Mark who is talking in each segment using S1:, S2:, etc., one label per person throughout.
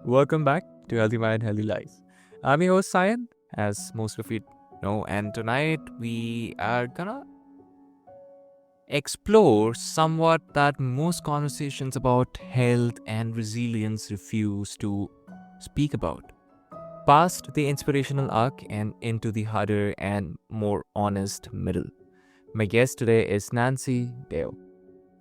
S1: Welcome back to Healthy Mind, Healthy Life. I'm your host, Sayan, as most of you know, and tonight we are gonna explore somewhat that most conversations about health and resilience refuse to speak about. Past the inspirational arc and into the harder and more honest middle. My guest today is Nancy Dale.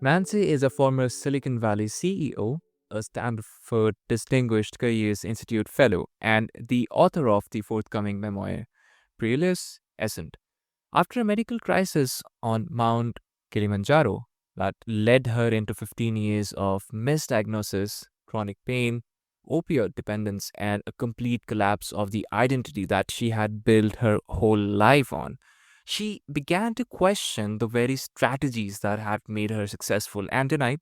S1: Nancy is a former Silicon Valley CEO, a Stanford Distinguished Careers Institute Fellow, and the author of the forthcoming memoir, Peerless Ascent. After a medical crisis on Mount Kilimanjaro that led her into 15 years of misdiagnosis, chronic pain, opioid dependence, and a complete collapse of the identity that she had built her whole life on, she began to question the very strategies that had made her successful. And tonight,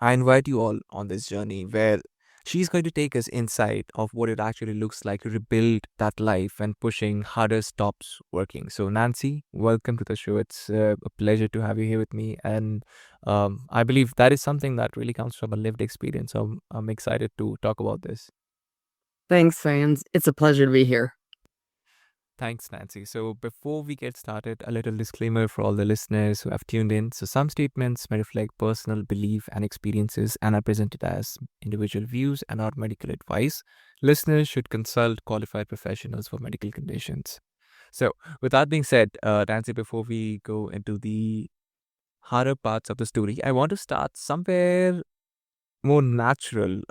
S1: I invite you all on this journey where she's going to take us inside of what it actually looks like to rebuild that life and pushing harder stops working. So, Nancy, welcome to the show. It's a pleasure to have you here with me. And I believe that is something that really comes from a lived experience. So, I'm excited to talk about this.
S2: Thanks, fans. It's a pleasure to be here.
S1: Thanks, Nancy. So, before we get started, a little disclaimer for all the listeners who have tuned in. So, some statements may reflect personal belief and experiences and are presented as individual views and not medical advice. Listeners should consult qualified professionals for medical conditions. So, with that being said, Nancy, before we go into the harder parts of the story, I want to start somewhere more natural,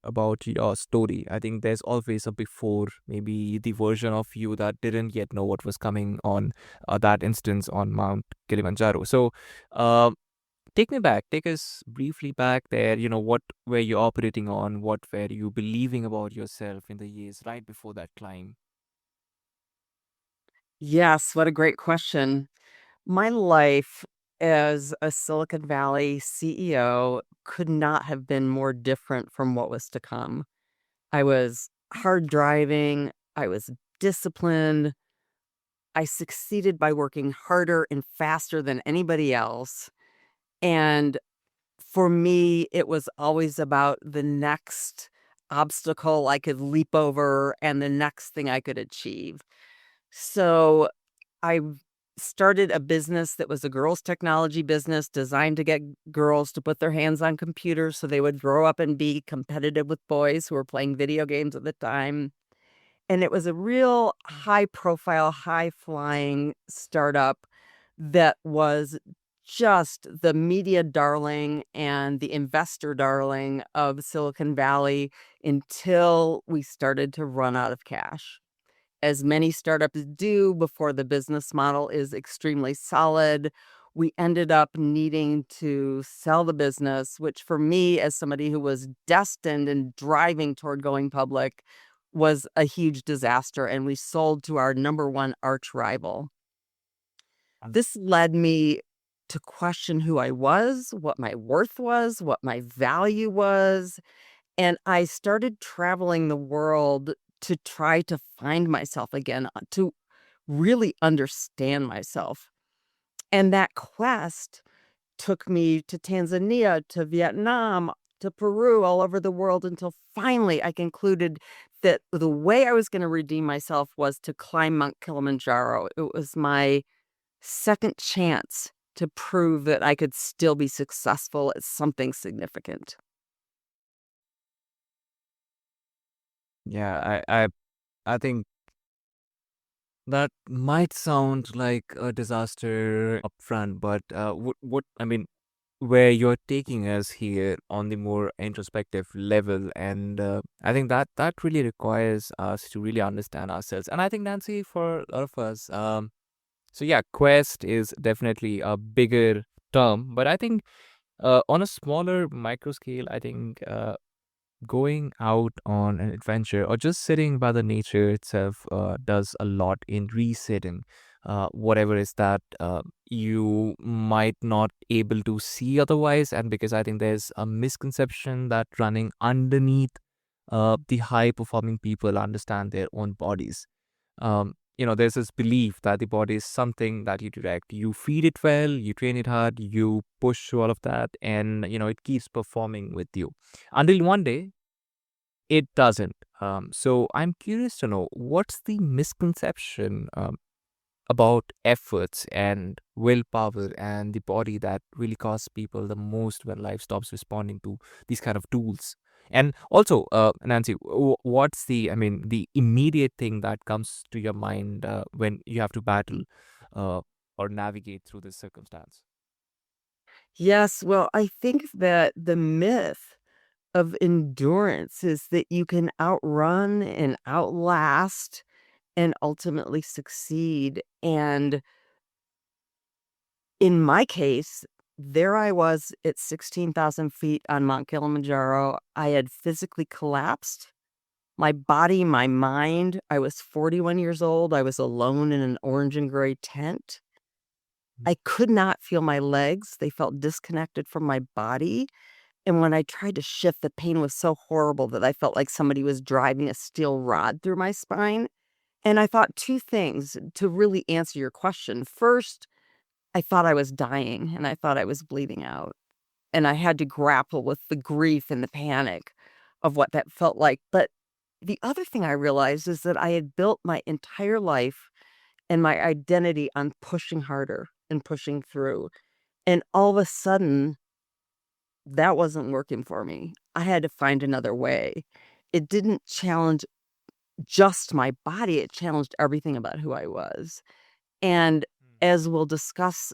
S1: about your story. I think there's always a before, maybe the version of you that didn't yet know what was coming on that instance on Mount Kilimanjaro. So, uh, take me back, take us briefly back there. What were you operating on? What were you believing about yourself in the years right before that climb?
S2: Yes, what a great question. My life as a Silicon Valley CEO could not have been more different from what was to come. I was hard driving, I was disciplined, I succeeded by working harder and faster than anybody else. And for me, it was always about the next obstacle I could leap over and the next thing I could achieve. So I started a business that was a girls' technology business designed to get girls to put their hands on computers so they would grow up and be competitive with boys who were playing video games at the time. And it was a real high profile, high flying startup that was just the media darling and the investor darling of Silicon Valley until we started to run out of cash, as many startups do before the business model is extremely solid. We ended up needing to sell the business, which for me, as somebody who was destined and driving toward going public, was a huge disaster. And we sold to our number one arch rival. This led me to question who I was, what my worth was, what my value was. And I started traveling the world to try to find myself again, to really understand myself. And that quest took me to Tanzania, to Vietnam, to Peru, all over the world until finally I concluded that the way I was going to redeem myself was to climb Mount Kilimanjaro. It was my second chance to prove that I could still be successful at something significant.
S1: Yeah, I think that might sound like a disaster upfront, but what I mean, where you're taking us here on the more introspective level, and I think that really requires us to really understand ourselves. And I think, Nancy, for a lot of us, so yeah, quest is definitely a bigger term, but I think on a smaller micro scale, I think going out on an adventure or just sitting by the nature itself does a lot in resetting whatever is that you might not able to see otherwise. And because I think there's a misconception that running underneath the high performing people understand their own bodies. There's this belief that the body is something that you direct. You feed it well, you train it hard, you push through all of that, and it keeps performing with you until one day it doesn't. So I'm curious to know what's the misconception about efforts and willpower and the body that really costs people the most when life stops responding to these kind of tools. And also, Nancy, what's the, I mean, the immediate thing that comes to your mind when you have to battle uh, or navigate through this circumstance?
S2: Yes, well, I think that the myth of endurance is that you can outrun and outlast and ultimately succeed. And in my case, there I was at 16,000 feet on Mount Kilimanjaro. I had physically collapsed. My body, my mind. I was 41 years old. I was alone in an orange and gray tent.
S1: Mm.
S2: I could not feel my legs. They felt disconnected from my body. And when I tried to shift, the pain was so horrible that I felt like somebody was driving a steel rod through my spine. And I thought two things to really answer your question. First, I thought I was dying and I thought I was bleeding out. And I had to grapple with the grief and the panic of what that felt like. But the other thing I realized is that I had built my entire life and my identity on pushing harder and pushing through. And all of a sudden, that wasn't working for me. I had to find another way. It didn't challenge just my body, it challenged everything about who I was. And as we'll discuss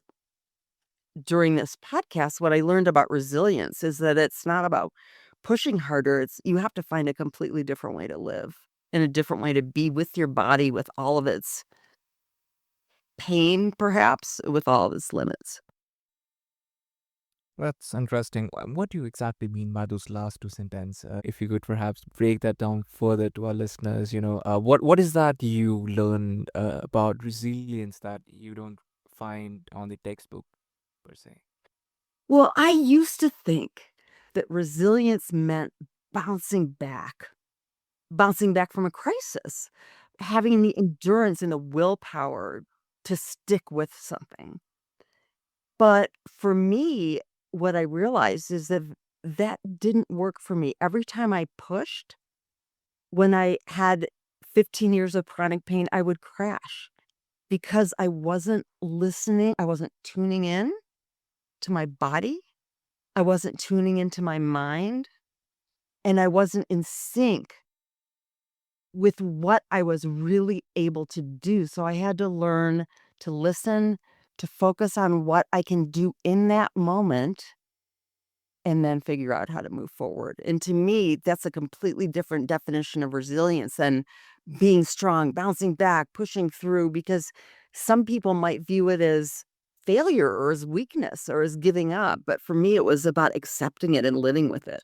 S2: during this podcast, what I learned about resilience is that it's not about pushing harder. It's you have to find a completely different way to live and a different way to be with your body with all of its pain, perhaps, with all of its limits.
S1: That's interesting. What do you exactly mean by those last two sentences? If you could perhaps break that down further to our listeners, what is that you learned about resilience that you don't find on the textbook per se?
S2: Well, I used to think that resilience meant bouncing back, bouncing back from a crisis, having the endurance and the willpower to stick with something. But for me, what I realized is that that didn't work for me. Every time I pushed, when I had 15 years of chronic pain, I would crash because I wasn't listening. I wasn't tuning in to my body. I wasn't tuning into my mind. And I wasn't in sync with what I was really able to do. So I had to learn to listen, to focus on what I can do in that moment and then figure out how to move forward. And to me, that's a completely different definition of resilience than being strong, bouncing back, pushing through, because some people might view it as failure or as weakness or as giving up. But for me, it was about accepting it and living with it.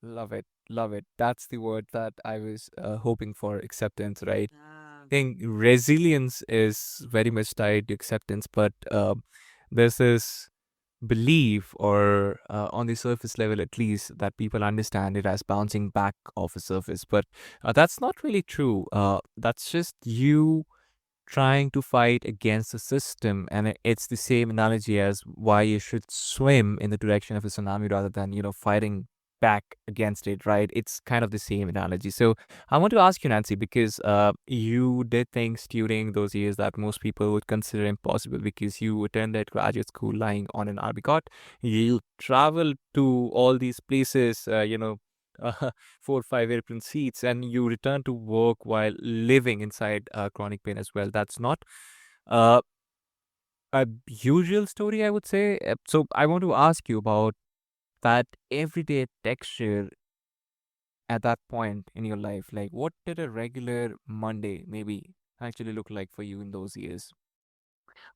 S1: Love it. Love it. That's the word that I was hoping for, acceptance, right?
S2: Ah.
S1: I think resilience is very much tied to acceptance, but there's this belief, or on the surface level at least, that people understand it as bouncing back off a surface. But that's not really true. That's just you trying to fight against the system. And it's the same analogy as why you should swim in the direction of a tsunami rather than, fighting back against it, right? It's kind of the same analogy. So I want to ask you, Nancy, because you did things during those years that most people would consider impossible, because you attended graduate school lying on an army cot. You traveled to all these places, uh, 4 or 5 airplane seats, and you return to work while living inside chronic pain as well. That's not uh, a usual story, I would say. So I want to ask you about that everyday texture at that point in your life. Like, what did a regular Monday maybe actually look like for you in those years?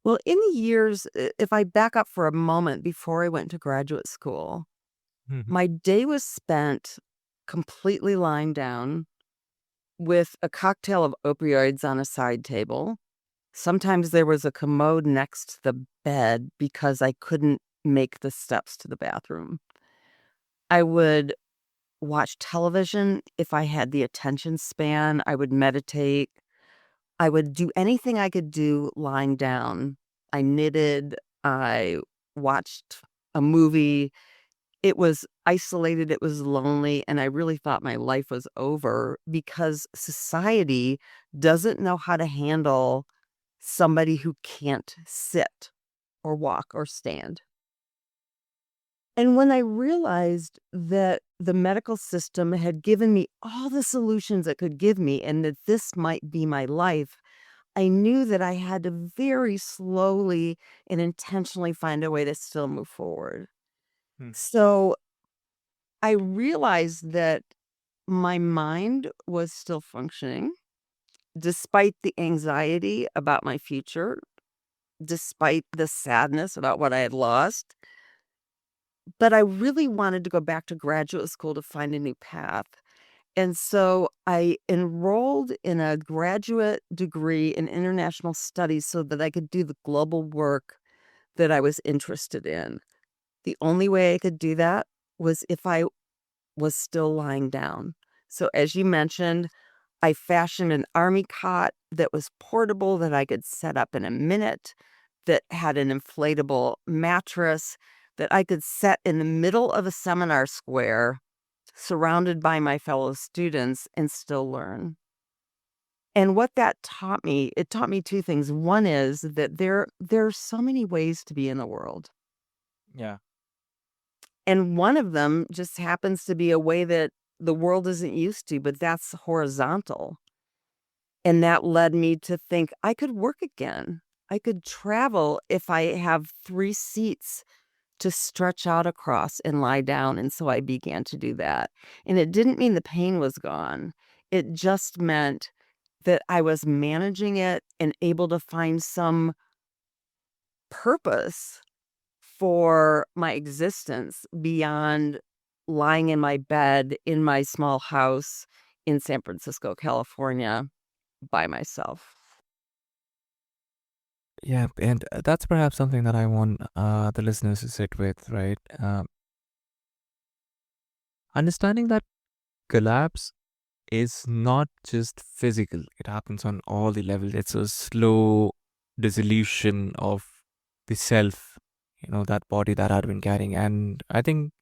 S2: Well, in the years, if I back up for a moment before I went to graduate school,
S1: Mhm.
S2: my day was spent completely lying down with a cocktail of opioids on a side table. Sometimes there was a commode next to the bed because I couldn't make the steps to the bathroom. I would watch television if I had the attention span. I would meditate. I would do anything I could do lying down. I knitted. I watched a movie. it was isolated, it was lonely, and I really thought my life was over because society doesn't know how to handle somebody who can't sit or walk or stand. And when I realized that the medical system had given me all the solutions it could give me and that this might be my life, I knew that I had to very slowly and intentionally find a way to still move forward.
S1: Mhm.
S2: So I realized that my mind was still functioning despite the anxiety about my future, despite the sadness about what I had lost. But I really wanted to go back to graduate school to find a new path. And so I enrolled in a graduate degree in international studies so that I could do the global work that I was interested in. The only way I could do that was if I was still lying down. So, as you mentioned, I fashioned an army cot that was portable that I could set up in a minute, that had an inflatable mattress that I could set in the middle of a seminar square surrounded by my fellow students and still learn. And what that taught me, it taught me two things. One is that there's so many ways to be in the world.
S1: Yeah.
S2: And one of them just happens to be a way that the world isn't used to, but that's horizontal. And that led me to think I could work again. I could travel if I have 3 seats to stretch out across and lie down, and so I began to do that. And it didn't mean the pain was gone. It just meant that I was managing it and able to find some purpose for my existence beyond lying in my bed in my small house in San Francisco, California by myself.
S1: Yeah, and that's perhaps something that I want the listeners to sit with, right? Understanding that collapse is not just physical, it happens on all the levels. It's a slow dissolution of the self, that body that I've been carrying. And I think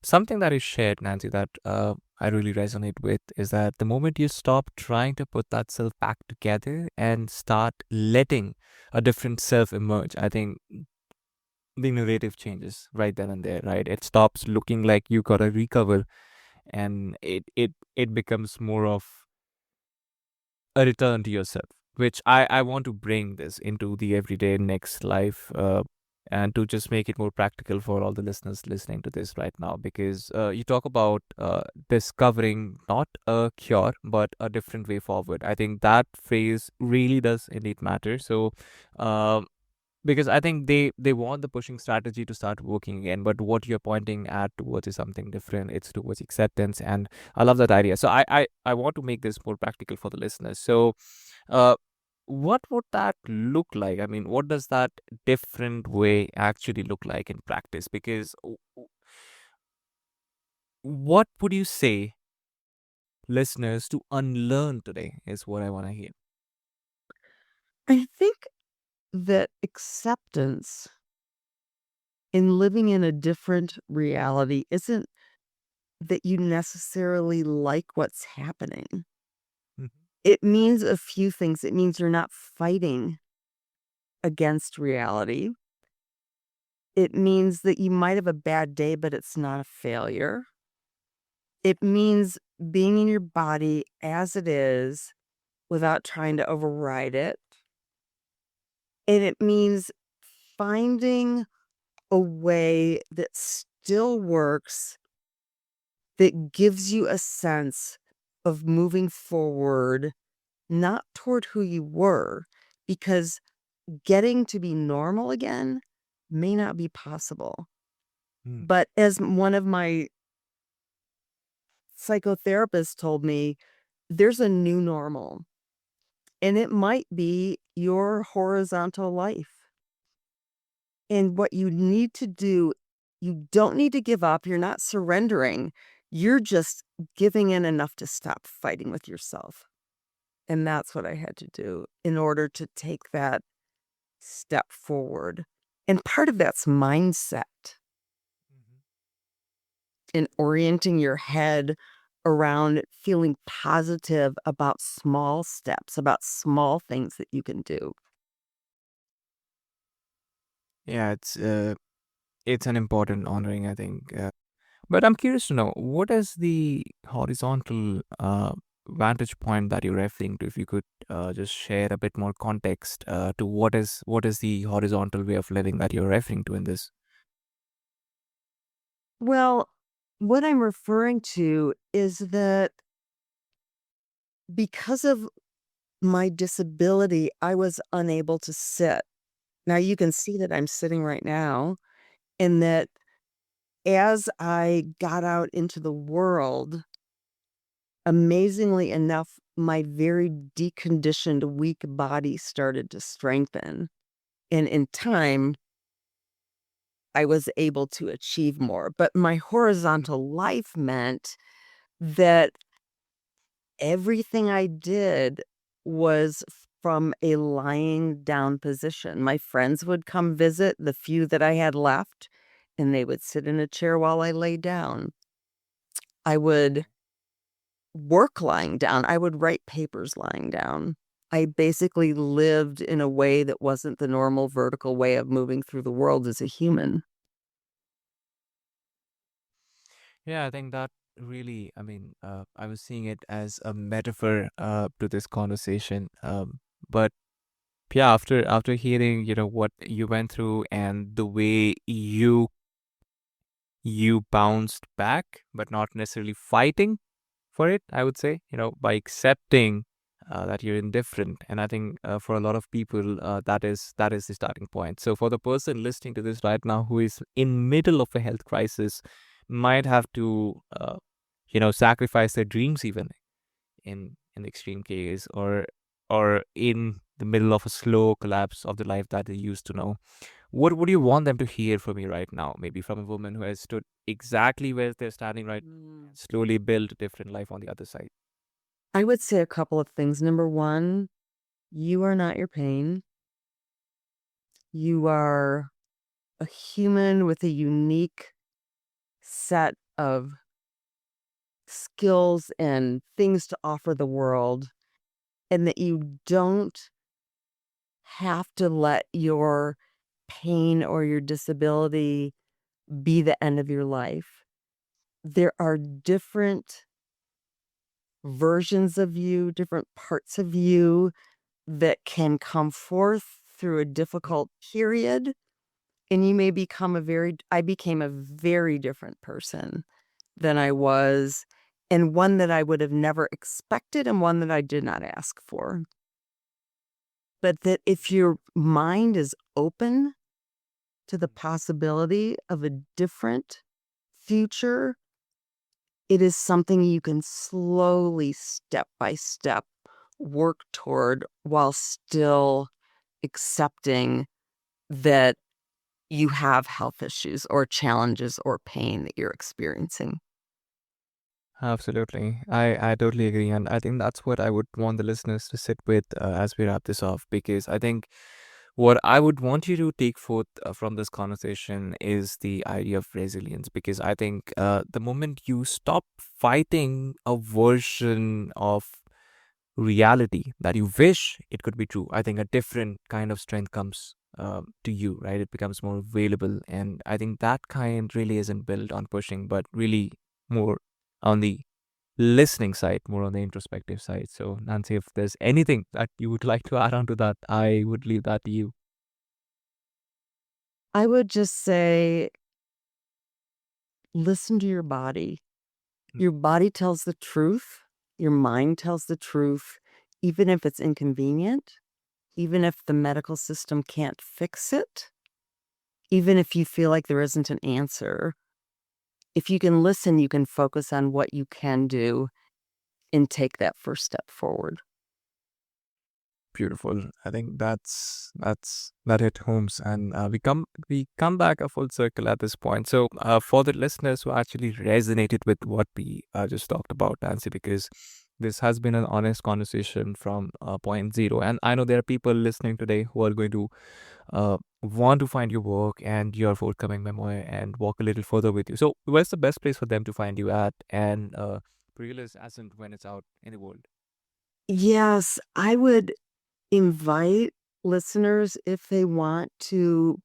S1: something that is shared, Nancy, that I really resonate with is that the moment you stop trying to put that self back together and start letting a different self emerge, I think the narrative changes right then and there, right? It stops looking like you gotta recover, and it becomes more of a return to yourself, which I want to bring this into the everyday next life, and to just make it more practical for all the listeners listening to this right now, because you talk about discovering not a cure but a different way forward. I think that phrase really does indeed matter. So um because I think they want the pushing strategy to start working again, but what you're pointing at towards is something different. It's towards acceptance, and I love that idea. So I want to make this more practical for the listeners. So, uh, what would that look like? I mean, what does that different way actually look like in practice? Because what would you say listeners to unlearn today is what I want to hear.
S2: I think that acceptance in living in a different reality isn't that you necessarily like what's happening.
S1: Mhm.
S2: It means a few things. It means you're not fighting against reality. It means that you might have a bad day, but it's not a failure. It means being in your body as it is without trying to override it. And it means finding a way that still works, that gives you a sense of moving forward, not toward who you were, because getting to be normal again may not be possible.
S1: Mm.
S2: But as one of my psychotherapists told me, there's a new normal, and it might be your horizontal life. And what you need to do, you don't need to give up. You're not surrendering. You're just giving in enough to stop fighting with yourself. And that's what I had to do in order to take that step forward. And part of that's mindset.
S1: Mhm.
S2: and orienting your head around feeling positive about small steps, about small things that you can do.
S1: Yeah, it's an important honoring, I think. But I'm curious to know what is the horizontal vantage point that you're referring to. If you could just share a bit more context to what is the horizontal way of living that you're referring to in this.
S2: Well, what I'm referring to is that because of my disability, I was unable to sit. Now you can see that I'm sitting right now, and that as I got out into the world, amazingly enough, my very deconditioned, weak body started to strengthen. And in time, I was able to achieve more. But my horizontal life meant that everything I did was from a lying down position. My friends would come visit, the few that I had left, and they would sit in a chair while I lay down. I would work lying down. I would write papers lying down. I basically lived in a way that wasn't the normal vertical way of moving through the world as a human.
S1: Yeah, I think that really, I mean, I was seeing it as a metaphor to this conversation. But yeah, after hearing, what you went through and the way you bounced back, but not necessarily fighting for it, I would say, by accepting that you're indifferent. And I think for a lot of people, that is the starting point. So for the person listening to this right now who is in middle of a health crisis, might have to, sacrifice their dreams even in the extreme case, or in the middle of a slow collapse of the life that they used to know. What would you want them to hear from you right now? Maybe from a woman who has stood exactly where they're standing right, slowly built a different life on the other side.
S2: I would say a couple of things. Number one, you are not your pain. You are a human with a unique set of skills and things to offer the world, and that you don't have to let your pain or your disability be the end of your life. There are different versions of you, different parts of you that can come forth through a difficult period, and you may become I became a very different person than I was, and one that I would have never expected and one that I did not ask for. But that if your mind is open to the possibility of a different future, it is something you can slowly, step by step, work toward while still accepting that you have health issues or challenges or pain that you're experiencing.
S1: Absolutely. I totally agree. And I think that's what I would want the listeners to sit with as we wrap this off. Because I think what I would want you to take forth from this conversation is the idea of resilience. Because I think the moment you stop fighting a version of reality that you wish it could be true, I think a different kind of strength comes to you, right? It becomes more available. And I think that kind really isn't built on pushing, but really more on the listening side, more on the introspective side. So, Nancy, if there's anything that you would like to add on to that, I would leave that to you.
S2: I would just say, listen to your body. Your body tells the truth. Your mind tells the truth, even if it's inconvenient, even if the medical system can't fix it, even if you feel like there isn't an answer. If you can listen, you can focus on what you can do and take that first step forward.
S1: Beautiful. I think that hit homes, and we come back a full circle at this point. So, for the listeners who actually resonated with what we just talked about, Nancy, because this has been an honest conversation from point zero, and I know there are people listening today who are going to want to find your work and your forthcoming memoir and walk a little further with you. So, where's the best place for them to find you at and pre-release as and when it's out in the world?
S2: Yes, I would invite listeners if they want to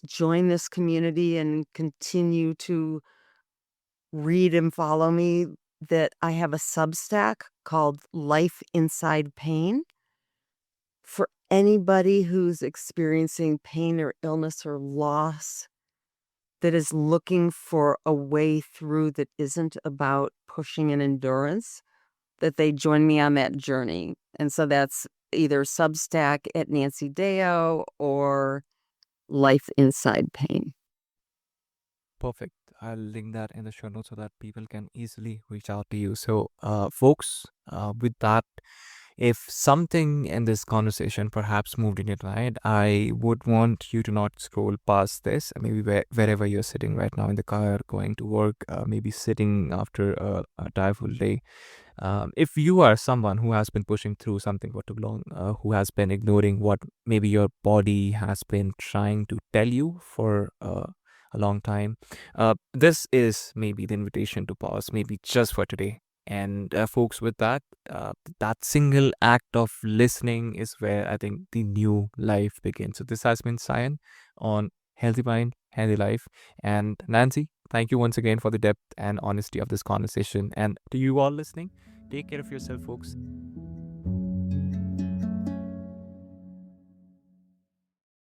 S2: join this community and continue to read and follow me, that I have a Substack called Life Inside Pain for anybody who's experiencing pain or illness or loss that is looking for a way through that isn't about pushing an endurance, that they join me on that journey. And so that's either Substack at Nancy Deo or Life Inside Pain.
S1: Perfect. I'll link that in the show notes so that people can easily reach out to you. So, folks, with that, if something in this conversation perhaps moved in your mind, I would want you to not scroll past this. Maybe wherever you're sitting right now in the car, going to work, maybe sitting after a tired day. If you are someone who has been pushing through something for too long, who has been ignoring what maybe your body has been trying to tell you for a long time, this is maybe the invitation to pause, maybe just for today. And folks, with that, that single act of listening is where I think the new life begins. So this has been Cyan on Healthy Mind, Healthy Life. And Nancy, thank you once again for the depth and honesty of this conversation. And to you all listening, take care of yourself, folks.